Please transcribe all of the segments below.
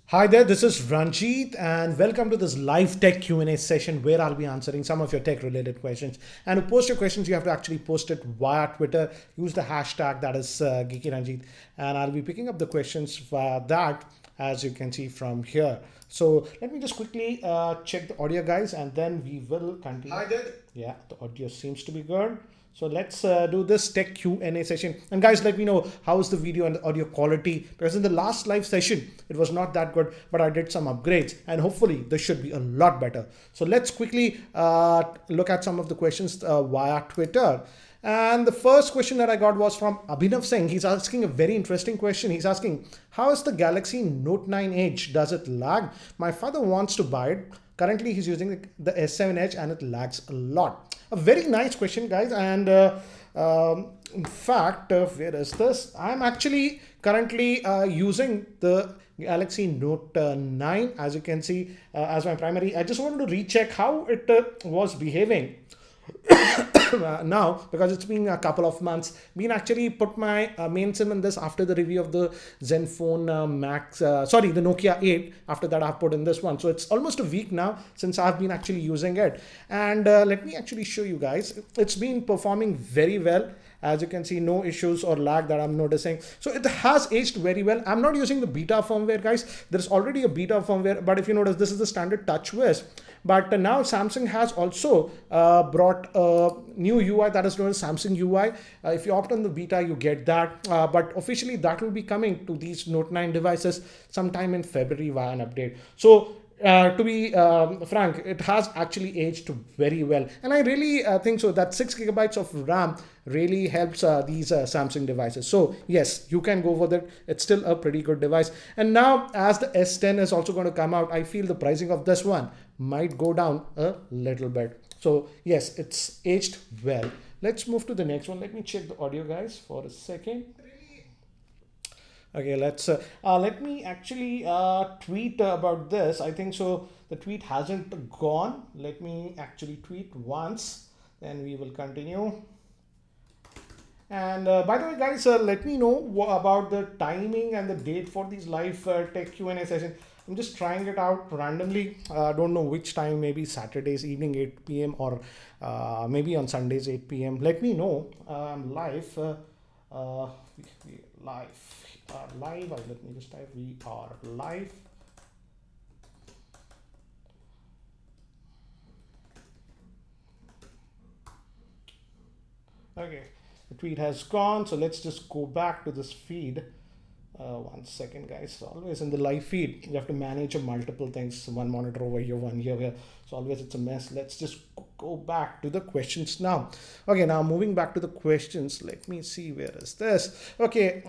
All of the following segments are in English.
Hi there, this is Ranjit and welcome to this live tech Q&A session where I'll be answering some of your tech related questions. And to post your questions, you have to actually post it via Twitter. Use the hashtag that is Geekyranjit, and I'll be picking up the questions via that, as you can see from here. So let me just quickly check the audio, guys, and then we will continue. Hi there. Yeah, the audio seems to be good. So let's do this tech Q&A session. And guys, let me know how's the video and the audio quality, because in the last live session, it was not that good, but I did some upgrades and hopefully this should be a lot better. So let's quickly look at some of the questions via Twitter. And the first question that I got was from Abhinav Singh. He's asking a very interesting question. He's asking, how is the Galaxy Note 9 Edge? Does it lag? My father wants to buy it. Currently, he's using the S7 Edge and it lags a lot. A very nice question, guys. And in fact, where is this? I'm actually currently using the Galaxy Note 9, as you can see, as my primary. I just wanted to recheck how it was behaving now, because it's been a couple of months. Been actually put my main sim in this after the review of the Zenfone Max, the Nokia 8. After that, I've put in this one. So it's almost a week now since I've been actually using it. And let me actually show you guys. It's been performing very well. As you can see, no issues or lag that I'm noticing. So it has aged very well. I'm not using the beta firmware, guys. There's already a beta firmware, but if you notice, this is the standard TouchWiz. But now Samsung has also brought a new UI that is known as Samsung UI. If you opt on the beta, you get that. But officially, that will be coming to these Note 9 devices sometime in February via an update. So to be frank, it has actually aged very well, and I really think so that 6 GB of RAM really helps these Samsung devices. So yes, you can go for that. It's still a pretty good device. And now, as the S10 is also going to come out, I feel the pricing of this one might go down a little bit. So yes, it's aged well. Let's move to the next one. Let me check the audio, guys, for a second. Okay, let me actually tweet about this. I think so. The tweet hasn't gone. Let me actually tweet once, then we will continue. And by the way, guys, let me know about the timing and the date for these live tech Q&A sessions. I'm just trying it out randomly. Don't know which time, maybe Saturdays evening 8 p.m. or maybe on Sundays 8 p.m. Let me know. I'm live. Live. Live. Let me just type we are live. Okay, the tweet has gone, so let's just go back to this feed. One second, guys. Always in the live feed, you have to manage multiple things. One monitor over here, one here. So always it's a mess. Let's just go back to the questions now. Okay, now moving back to the questions. Let me see, where is this? Okay,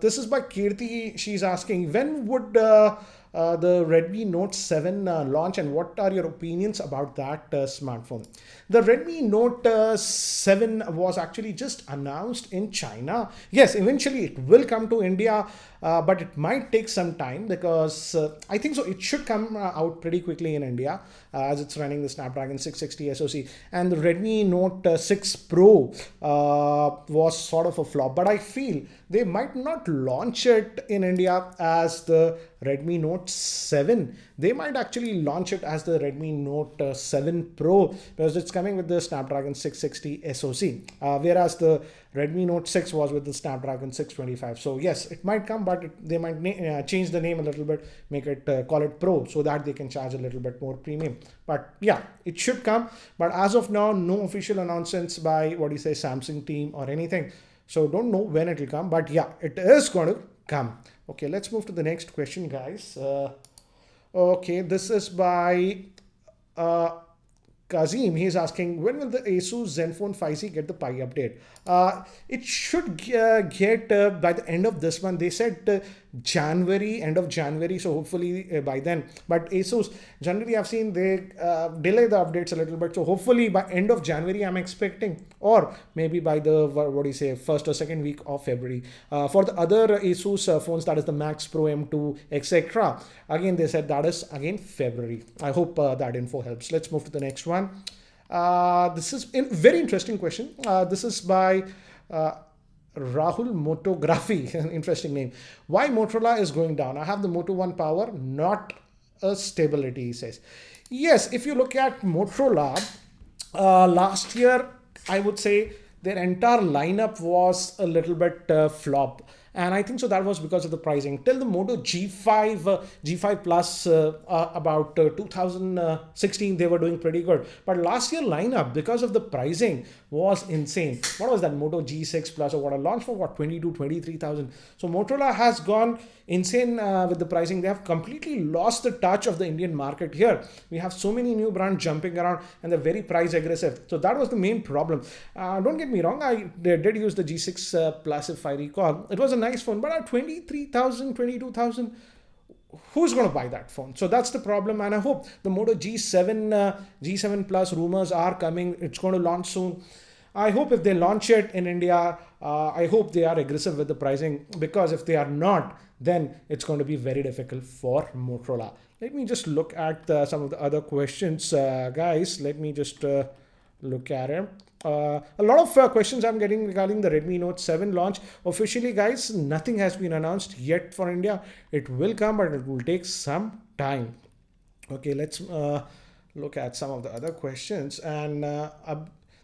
this is by Kirti. She's asking, when would the Redmi Note 7 launch, and what are your opinions about that smartphone? The Redmi Note 7 was actually just announced in China. Yes, eventually it will come to India, but it might take some time, because I think so it should come out pretty quickly in India, as it's running the Snapdragon 660 SoC. And the Redmi Note 6 Pro was sort of a flop, but I feel they might not launch it in India as the Redmi Note 7. They might actually launch it as the Redmi Note 7 Pro, because it's coming with the Snapdragon 660 SoC, whereas the Redmi Note 6 was with the Snapdragon 625. So yes, it might come, but they might change the name a little bit, make it call it Pro, so that they can charge a little bit more premium. But yeah, it should come. But as of now, no official announcements by Samsung team or anything. So don't know when it will come, but yeah, it is going to come. Okay, let's move to the next question, guys. Okay, this is by Kazim. He's asking, when will the Asus Zenfone 5C get the Pi update? It should get by the end of this month. They said January, end of January. So hopefully by then. But Asus, generally I've seen they delay the updates a little bit. So hopefully by end of January, I'm expecting, or maybe by the, first or second week of February. For the other Asus phones, that is the Max Pro M2, etc. Again, they said that is again February. I hope that info helps. Let's move to the next one. This is a very interesting question. This is by Rahul Motography, an interesting name. Why Motorola is going down? I have the Moto One Power, not a stability, he says. Yes, if you look at Motorola, last year, I would say their entire lineup was a little bit flop. And I think so that was because of the pricing. Till the Moto G5, G5 Plus, about 2016, they were doing pretty good. But last year lineup, because of the pricing, was insane. What was that Moto G6 Plus or what? A launch for what, 22, 23,000. So Motorola has gone insane with the pricing. They have completely lost the touch of the Indian market here. We have so many new brands jumping around and they're very price aggressive. So that was the main problem. Don't get me wrong, I did use the G6 Plus if I recall. It was a nice phone, but at 23,000, 22,000, who's going to buy that phone? So that's the problem. And I hope the Moto G7 Plus rumors are coming. It's going to launch soon. I hope if they launch it in India, I hope they are aggressive with the pricing, because if they are not, then it's going to be very difficult for Motorola. Let me just look at some of the other questions, guys. Let me just look at it. A lot of questions I'm getting regarding the Redmi Note 7 launch. Officially, guys, nothing has been announced yet for India. It will come, but it will take some time. Okay, let's look at some of the other questions. And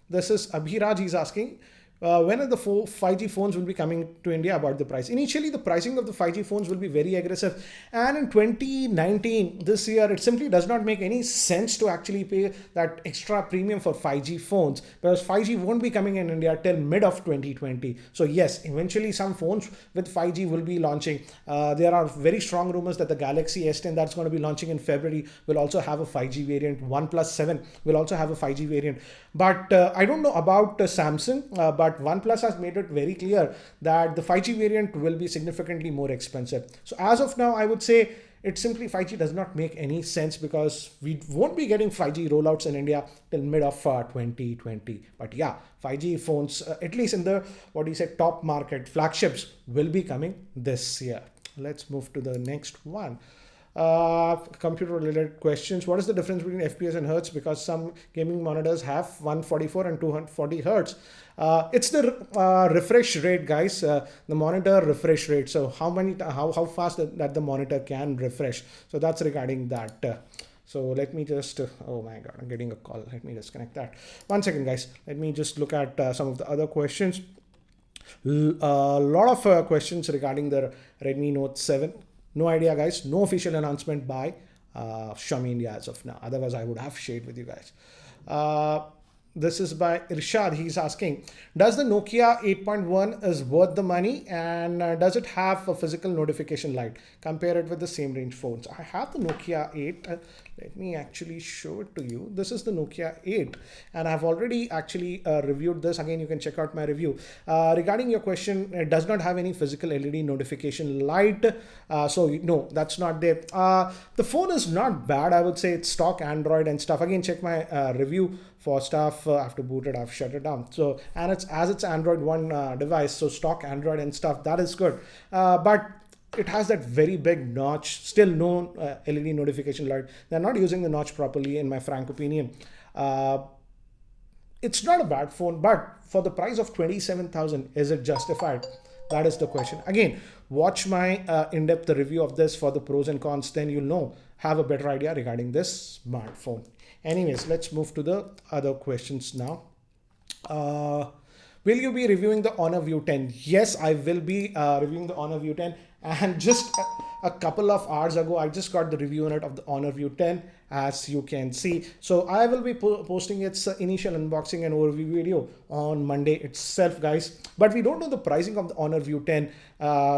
this is Abhiraj. He's asking, when are the 5G phones will be coming to India, about the price? Initially, the pricing of the 5G phones will be very aggressive. And in 2019, this year, it simply does not make any sense to actually pay that extra premium for 5G phones, because 5G won't be coming in India till mid of 2020. So yes, eventually some phones with 5G will be launching. There are very strong rumors that the Galaxy S10 that's going to be launching in February will also have a 5G variant. OnePlus 7 will also have a 5G variant. But I don't know about Samsung, but OnePlus has made it very clear that the 5G variant will be significantly more expensive. So as of now, I would say it's simply 5G does not make any sense, because we won't be getting 5G rollouts in India till mid of 2020. But yeah, 5G phones, at least in the, what do you say, top market flagships, will be coming this year. Let's move to the next one. Computer related questions. What is the difference between FPS and Hertz? Because some gaming monitors have 144 and 240 Hertz. It's the refresh rate, guys. The monitor refresh rate. So how fast that the monitor can refresh. So that's regarding that. So let me just, oh my God, I'm getting a call. Let me disconnect that. 1 second, guys. Let me just look at some of the other questions. A lot of questions regarding the Redmi Note 7. No idea, guys. No official announcement by Xiaomi India as of now. Otherwise, I would have shared with you guys. This is by Irshad. He's asking, does the Nokia 8.1 is worth the money, and does it have a physical notification light? Compare it with the same range phones. I have the Nokia 8. Let me actually show it to you. This is the Nokia 8, and I've already actually reviewed this. Again, you can check out my review. Regarding your question, it does not have any physical LED notification light. So no, that's not there. The phone is not bad. I would say it's stock Android and stuff. Again, check my review for stuff. After booted, I've shut it down. So, and it's Android One device, so stock Android and stuff, that is good. But it has that very big notch. Still no LED notification light. They're not using the notch properly, in my frank opinion. It's not a bad phone, but for the price of 27,000, is it justified? That is the question. Again, watch my in-depth review of this for the pros and cons. Then you'll have a better idea regarding this smartphone. Anyways, let's move to the other questions now. Will you be reviewing the Honor View 10? Yes, I will be reviewing the Honor View 10. And just a couple of hours ago, I just got the review on it of the Honor View 10, as you can see. So I will be posting its initial unboxing and overview video on Monday itself, guys. But we don't know the pricing of the Honor View 10.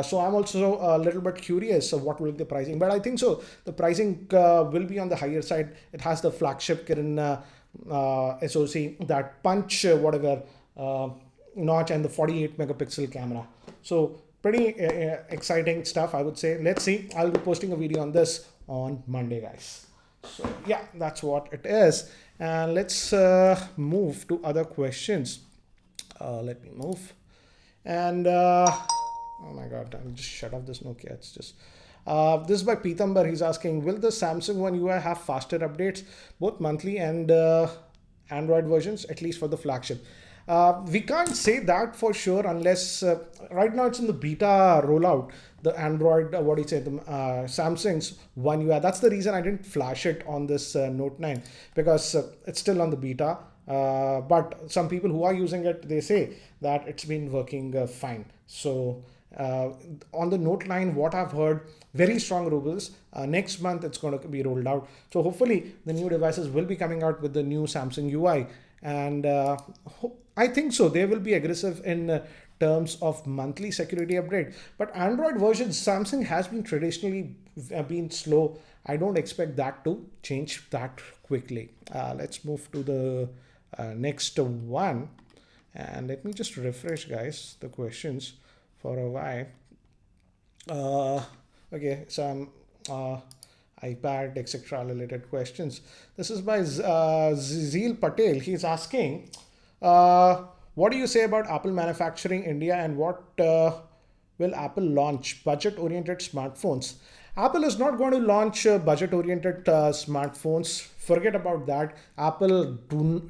So I'm also a little bit curious of what will be the pricing. But I think so the pricing will be on the higher side. It has the flagship Kirin SoC, that punch whatever notch, and the 48 megapixel camera. So pretty exciting stuff, I would say. Let's see. I'll be posting a video on this on Monday, guys. So yeah, that's what it is. And let's move to other questions. Let me move. And oh my God, I'll just shut off this Nokia. It's just this is by Pitambar. He's asking, will the Samsung One UI have faster updates, both monthly and Android versions, at least for the flagship? We can't say that for sure unless right now it's in the beta rollout. The Android, what do you say, the Samsung's One UI. That's the reason I didn't flash it on this Note 9 because it's still on the beta. But some people who are using it, they say that it's been working fine. So on the Note 9, what I've heard, very strong reviews. Next month, it's going to be rolled out. So hopefully, the new devices will be coming out with the new Samsung UI. And I think so. They will be aggressive in terms of monthly security upgrade. But Android versions, Samsung has been traditionally been slow. I don't expect that to change that quickly. Let's move to the next one. And let me just refresh, guys, the questions for a while. Okay, some iPad, etc. related questions. This is by Zeel Patel. He's asking, what do you say about Apple manufacturing India and what will Apple launch? Budget-oriented smartphones. Apple is not going to launch budget-oriented smartphones. Forget about that. Apple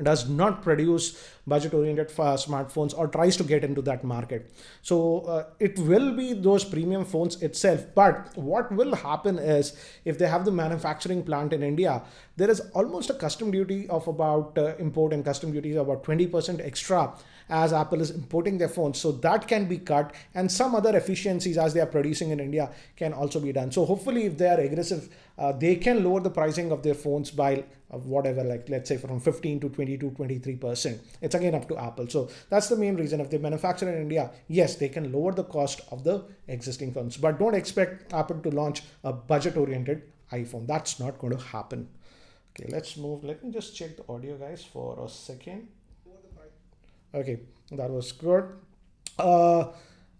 does not produce budget-oriented smartphones or tries to get into that market. So it will be those premium phones itself. But what will happen is if they have the manufacturing plant in India, there is almost a custom duty of about import and custom duties of about 20% extra as Apple is importing their phones. So that can be cut and some other efficiencies as they are producing in India can also be done. So hopefully if they are aggressive, they can lower the pricing of their phones by whatever, like let's say from 15 to 20 to 23%. It's again up to Apple. So that's the main reason. If they manufacture in India, yes, they can lower the cost of the existing phones. But don't expect Apple to launch a budget-oriented iPhone. That's not going to happen. Okay, let's move. Let me just check the audio, guys, for a second. Okay, that was good.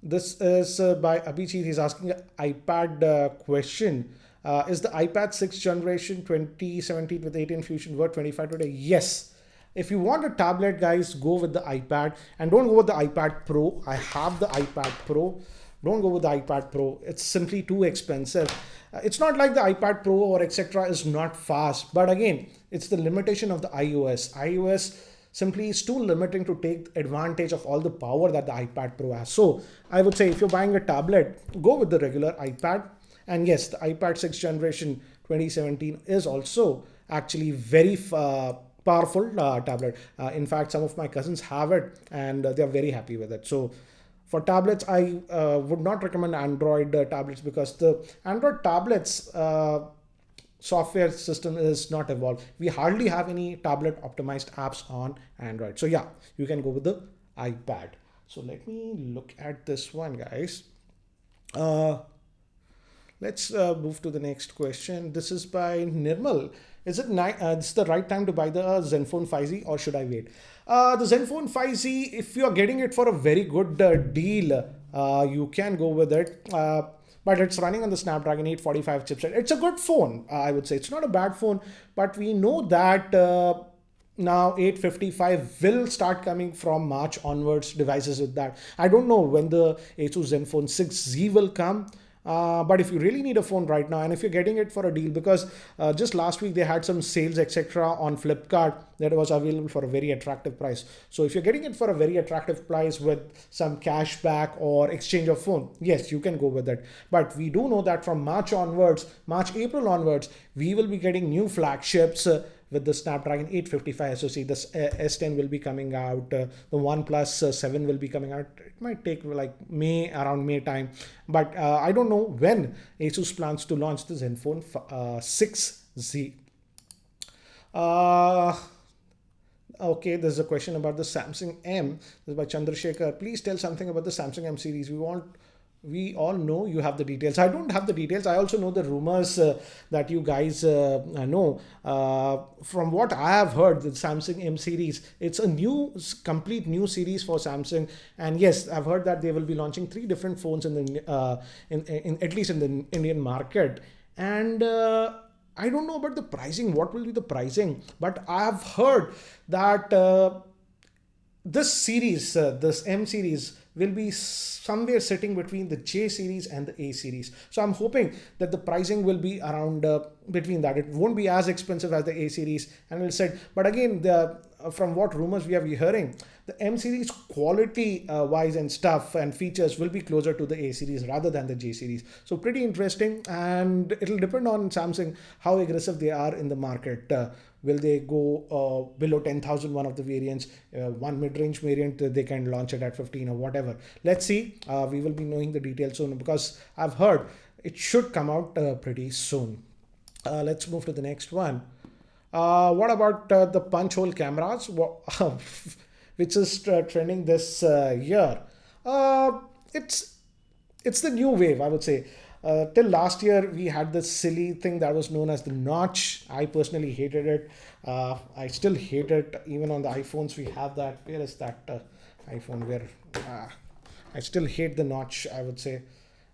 This is by Abhijit. He's asking an iPad question. Is the iPad 6th generation 2017 with 18 Fusion worth 25 today? Yes. If you want a tablet, guys, go with the iPad and don't go with the iPad Pro. I have the iPad Pro. Don't go with the iPad Pro. It's simply too expensive. It's not like the iPad Pro or etc. is not fast. But again, it's the limitation of the iOS. iOS simply is too limiting to take advantage of all the power that the iPad Pro has. So I would say if you're buying a tablet, go with the regular iPad. And yes, the iPad 6th generation 2017 is also actually very powerful tablet. In fact, some of my cousins have it and they're very happy with it. So for tablets, I would not recommend Android tablets because the Android tablets software system is not evolved. We hardly have any tablet optimized apps on Android. So yeah, you can go with the iPad. So let me look at this one, guys. Let's move to the next question. This is by Nirmal. Is it this the right time to buy the Zenfone 5Z or should I wait? The Zenfone 5Z, if you are getting it for a very good deal, you can go with it. But it's running on the Snapdragon 845 chipset. It's a good phone, I would say. It's not a bad phone, but we know that now 855 will start coming from March onwards, devices with that. I don't know when the Asus Zenfone 6Z will come. But if you really need a phone right now and if you're getting it for a deal, because just last week they had some sales etc. on Flipkart that was available for a very attractive price. So if you're getting it for a very attractive price with some cash back or exchange of phone, yes, you can go with it. But we do know that from March onwards, April onwards, we will be getting new flagships with the Snapdragon 855 SoC. The S10 will be coming out. The OnePlus 7 will be coming out. It might take like around May time. But I don't know when Asus plans to launch the Zenfone 6Z. Okay, there's a question about the Samsung M. This is by Chandrasekhar. Please tell something about the Samsung M series. We all know you have the details. I don't have the details. I also know the rumors that you guys know. From what I have heard, the Samsung M series, it's a complete new series for Samsung. And yes, I've heard that they will be launching 3 different phones in the at least in the Indian market. And I don't know about the pricing. What will be the pricing? But I have heard that this series, this M series, will be somewhere sitting between the J series and the A series. So I'm hoping that the pricing will be around between that. It won't be as expensive as the A series, and we'll set. But again, from what rumors we are hearing, the M series quality wise and stuff and features will be closer to the A series rather than the J series. So pretty interesting, and it'll depend on Samsung how aggressive they are in the market. Will they go below 10,000 one of the variants, one mid-range variant, they can launch it at 15 or whatever. Let's see. We will be knowing the details soon because I've heard it should come out pretty soon. Let's move to the next one. What about the punch hole cameras, which is trending this year? Uh, it's it's the new wave, I would say. Till last year, we had this silly thing that was known as the notch. I personally hated it. I still hate it. Even on the iPhones, we have that. Where is that iPhone? Where I still hate the notch, I would say.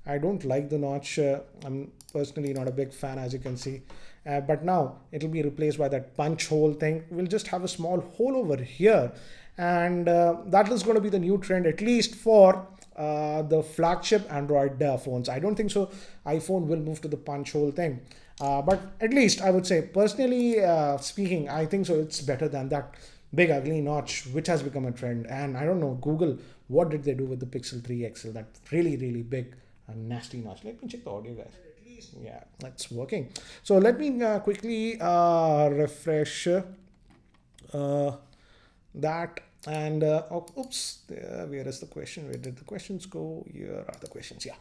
I don't like the notch. I'm personally not a big fan, as you can see. But now it'll be replaced by that punch hole thing. We'll just have a small hole over here. And that is going to be the new trend, at least for the flagship Android phones. I don't think so iPhone will move to the punch hole thing. But at least I would say, personally speaking, I think so it's better than that big ugly notch, which has become a trend. And I don't know, Google, what did they do with the Pixel 3 XL? That really, really big nasty notch. Let me check the audio, guys. Yeah, that's working. So let me quickly refresh that. And oops, where is the question? Where did the questions go? Here are the questions. Yeah,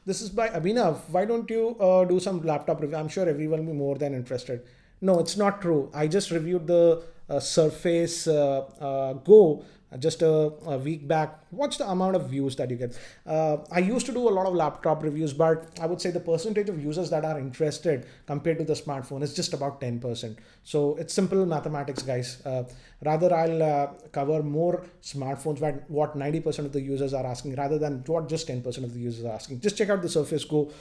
this is by Abhinav. Why don't you do some laptop review? I'm sure everyone will be more than interested. No, it's not true. I just reviewed the Surface Go just a week back. Watch the amount of views that you get. I used to do a lot of laptop reviews, but I would say the percentage of users that are interested compared to the smartphone is just about 10%. So it's simple mathematics, guys. Rather, I'll cover more smartphones, but what 90% of the users are asking rather than what just 10% of the users are asking. Just check out the Surface Go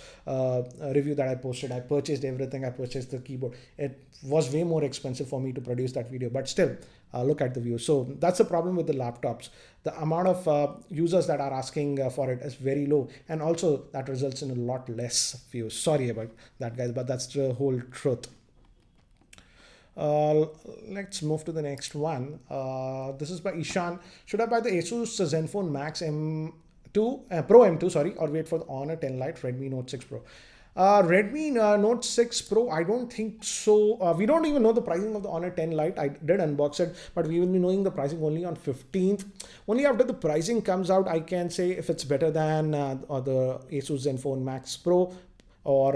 review that I posted. I purchased everything. I purchased the keyboard. It was way more expensive for me to produce that video, but still, look at the views. So that's the problem with the laptops. The amount of users that are asking for it is very low, and also that results in a lot less views. Sorry about that, guys, but that's the whole truth. Uh, let's move to the next one. This is by Ishan. Should I buy the Asus Zenfone Max M2 Pro M2, sorry, or wait for the Honor 10 Lite, Redmi Note 6 Pro? Redmi Note 6 Pro, I don't think so. We don't even know the pricing of the Honor 10 Lite. I did unbox it, but we will be knowing the pricing only on 15th. Only after the pricing comes out, I can say if it's better than or the Asus Zenfone Max Pro or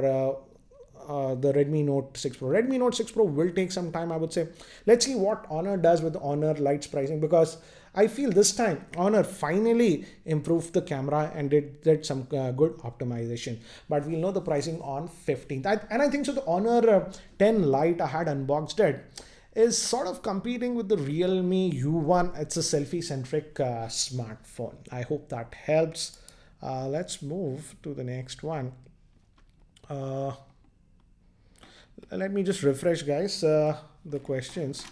the Redmi Note 6 Pro. Redmi Note 6 Pro will take some time, I would say. Let's see what Honor does with the Honor Lite's pricing, because I feel this time Honor finally improved the camera and did some good optimization. But we'll know the pricing on 15th. And I think so the Honor 10 Lite, I had unboxed it, is sort of competing with the Realme U1. It's a selfie-centric smartphone. I hope that helps. Let's move to the next one. Let me just refresh, guys, the questions.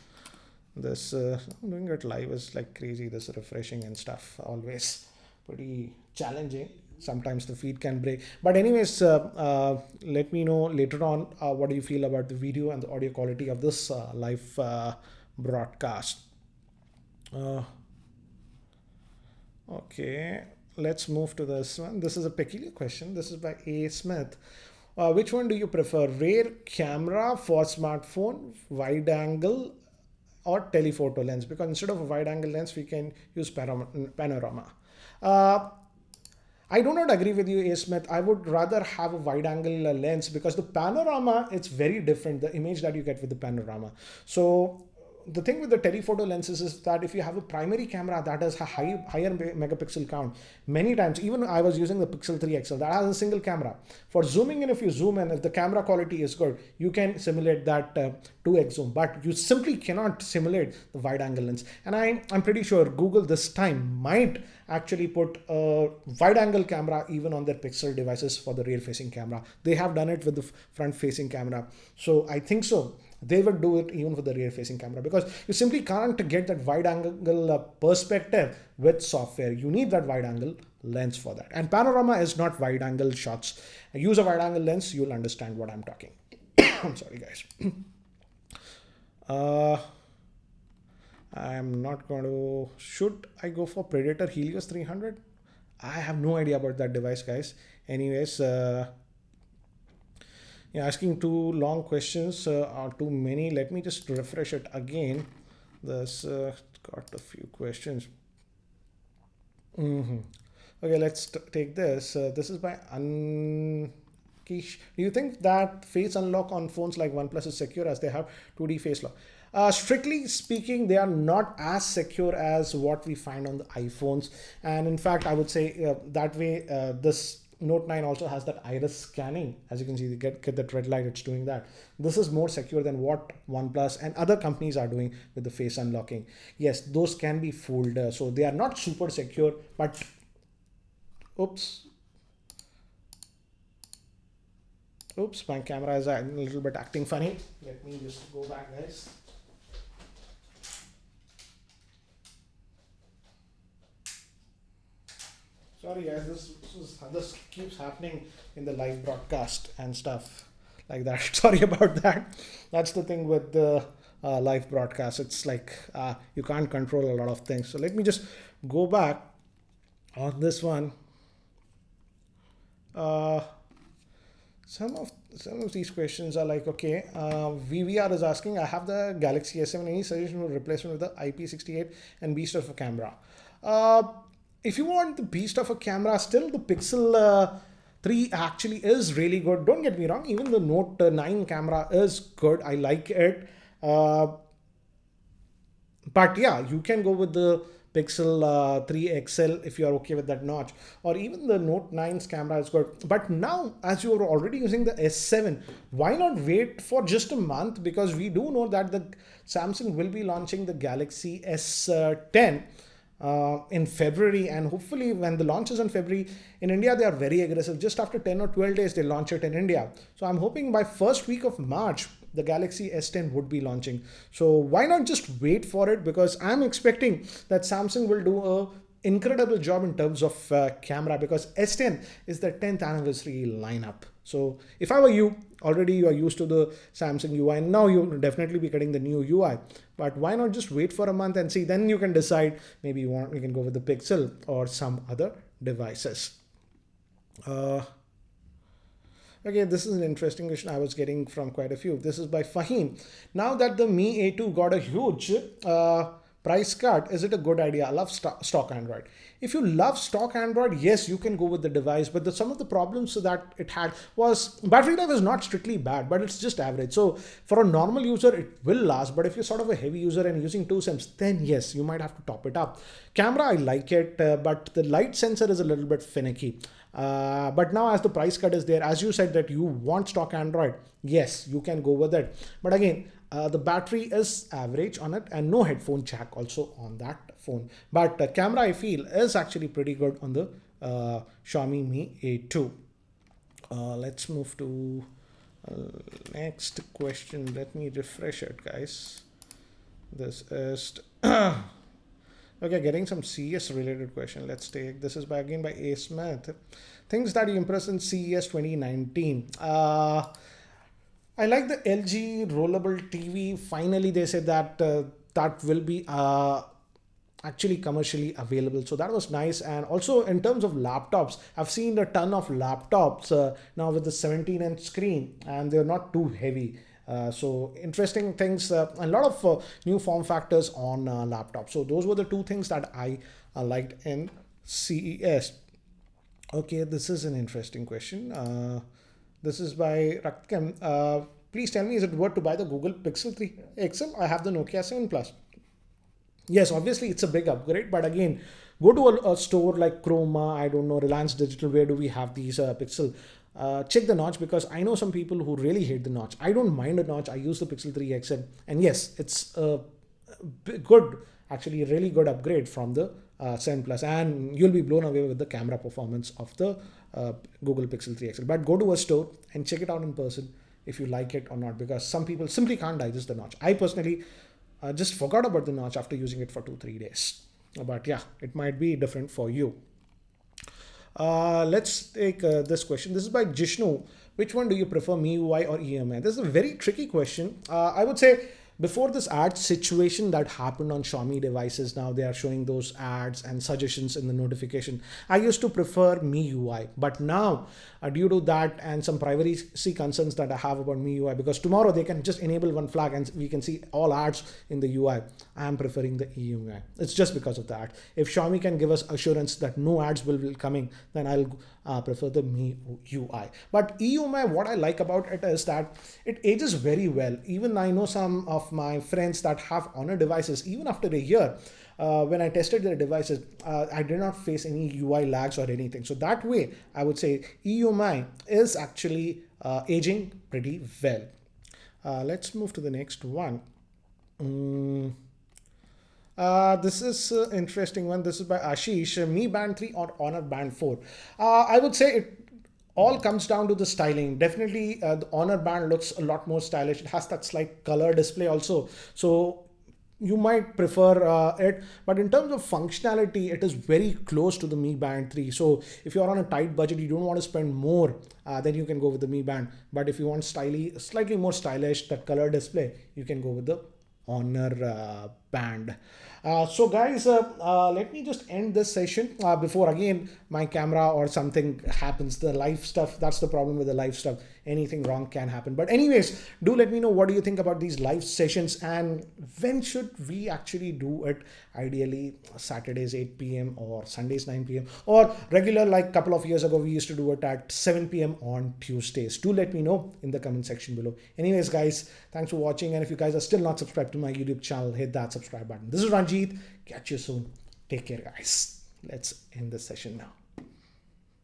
This doing it live is like crazy. This refreshing and stuff always pretty challenging. Sometimes the feed can break. But anyways, let me know later on what do you feel about the video and the audio quality of this live broadcast. Okay, let's move to this one. This is a peculiar question. This is by A. Smith. Which one do you prefer? Rear camera for smartphone, wide angle, or telephoto lens? Because instead of a wide angle lens, we can use panorama. Uh, I do not agree with you, A. Smith. I would rather have a wide angle lens because the panorama, it's very different, the image that you get with the panorama. So the thing with the telephoto lenses is that if you have a primary camera that has a higher megapixel count, many times, even I was using the Pixel 3 XL that has a single camera. For zooming in, if you zoom in, if the camera quality is good, you can simulate that 2x zoom, but you simply cannot simulate the wide angle lens. And I'm pretty sure Google this time might actually put a wide angle camera even on their Pixel devices for the rear facing camera. They have done it with the front facing camera. So I think so they will do it even for the rear facing camera, because you simply can't get that wide angle perspective with software. You need that wide angle lens for that. And panorama is not wide angle shots. Use a wide angle lens, you'll understand what I'm talking. I'm sorry, guys. I'm not going to. Should I go for Predator Helios 300? I have no idea about that device, guys. Anyways, you're asking too long questions or too many. Let me just refresh it again. This got a few questions. Hmm. Okay, let's take this. This is by Ankish. Do you think that face unlock on phones like OnePlus is secure as they have 2D face lock? Strictly speaking, they are not as secure as what we find on the iPhones. And in fact, I would say that way, this Note 9 also has that iris scanning. As you can see, you get that red light, it's doing that. This is more secure than what OnePlus and other companies are doing with the face unlocking. Yes, those can be fooled. So they are not super secure, but oops, oops, my camera is a little bit acting funny. Let me just go back, guys. Sorry, guys, this keeps happening in the live broadcast and stuff like that. Sorry about that. That's the thing with the live broadcast. It's like you can't control a lot of things. So let me just go back on this one. Uh, some of these questions are like, okay, VVR is asking, I have the Galaxy S7. Any suggestion for replacement with the IP68 and beast of a camera? Uh, if you want the beast of a camera, still the Pixel 3 actually is really good. Don't get me wrong, even the Note 9 camera is good. I like it. But yeah, you can go with the Pixel 3 XL if you are okay with that notch, or even the Note 9's camera is good. But now, as you are already using the S7, why not wait for just a month? Because we do know that the Samsung will be launching the Galaxy S10 in February, and hopefully when the launch is in February in India, they are very aggressive. Just after 10 or 12 days, they launch it in India. So I'm hoping by first week of March, the Galaxy S10 would be launching. So why not just wait for it? Because I'm expecting that Samsung will do a incredible job in terms of camera, because S10 is the 10th anniversary lineup. So if I were you, already you are used to the Samsung UI, and now you'll definitely be getting the new UI. But why not just wait for a month and see? Then you can decide. Maybe you can go with the Pixel or some other devices. Uh, Okay, this is an interesting question I was getting from quite a few. This is by Fahim. Now that the Mi A2 got a huge price cut, is it a good idea? I love stock Android. If you love stock Android, yes, you can go with the device. But some of the problems that it had was battery life is not strictly bad, but it's just average. So for a normal user, it will last. But if you're sort of a heavy user and using two SIMs, then yes, you might have to top it up. Camera, I like it, but the light sensor is a little bit finicky. But now as the price cut is there, as you said that you want stock Android, yes, you can go with it. But again, the battery is average on it, and no headphone jack also on that phone. But camera, I feel, is actually pretty good on the Xiaomi Mi A2. Let's move to next question. Let me refresh it, guys. This is okay, getting some CES related question. Let's take this is by again by A Smith. Things that you impressed in CES 2019. I like the LG rollable TV. Finally, they said that that will be actually commercially available. So that was nice. And also in terms of laptops, I've seen a ton of laptops now with the 17-inch screen, and they're not too heavy. So interesting things, a lot of new form factors on laptops. So those were the two things that I liked in CES. Okay, this is an interesting question. This is by Rakkem. Please tell me, is it worth to buy the Google Pixel 3 XL? I have the Nokia 7 Plus. Yes, obviously it's a big upgrade, but again, go to a store like Chroma, I don't know, Reliance Digital, where do we have these Pixel? Check the notch, because I know some people who really hate the notch. I don't mind a notch. I use the Pixel 3 XL, and yes, it's a good, actually a really good upgrade from the 7 Plus, and you'll be blown away with the camera performance of the Google Pixel 3 XL. But go to a store and check it out in person if you like it or not, because some people simply can't digest the notch. I personally just forgot about the notch after using it for 2-3 days. But yeah, it might be different for you. Let's take this question. This is by Jishnu. Which one do you prefer, MIUI or EMI? This is a very tricky question. I would say before this ad situation that happened on Xiaomi devices, now they are showing those ads and suggestions in the notification. I used to prefer MIUI, but now due to that and some privacy concerns that I have about MIUI, because tomorrow they can just enable one flag and we can see all ads in the UI. I am preferring the EUI. It's just because of that. If Xiaomi can give us assurance that no ads will be coming, then I'll prefer the MIUI. But EUI, what I like about it is that it ages very well. Even I know some of my friends that have Honor devices, even after a year, when I tested their devices, I did not face any UI lags or anything. So that way, I would say EUI is actually aging pretty well. Let's move to the next one. This is interesting one. This is by Ashish. Mi Band 3 or Honor Band 4. I would say it all comes down to the styling. Definitely the Honor Band looks a lot more stylish. It has that slight color display also. So you might prefer it, but in terms of functionality, it is very close to the Mi Band 3. So if you're on a tight budget, you don't want to spend more, then you can go with the Mi Band. But if you want slightly more stylish, that color display, you can go with the Honor Band. So guys, let me just end this session before again my camera or something happens. The live stuff, that's the problem with the live stuff. Anything wrong can happen. But anyways, do let me know what do you think about these live sessions and when should we actually do it? Ideally Saturdays 8 p.m. or Sundays 9 p.m. or regular, like a couple of years ago we used to do it at 7 p.m. on Tuesdays. Do let me know in the comment section below. Anyways guys, thanks for watching, and if you guys are still not subscribed to my YouTube channel, hit that subscribe button. This is Ranjit. Catch you soon. Take care guys. Let's end this session now.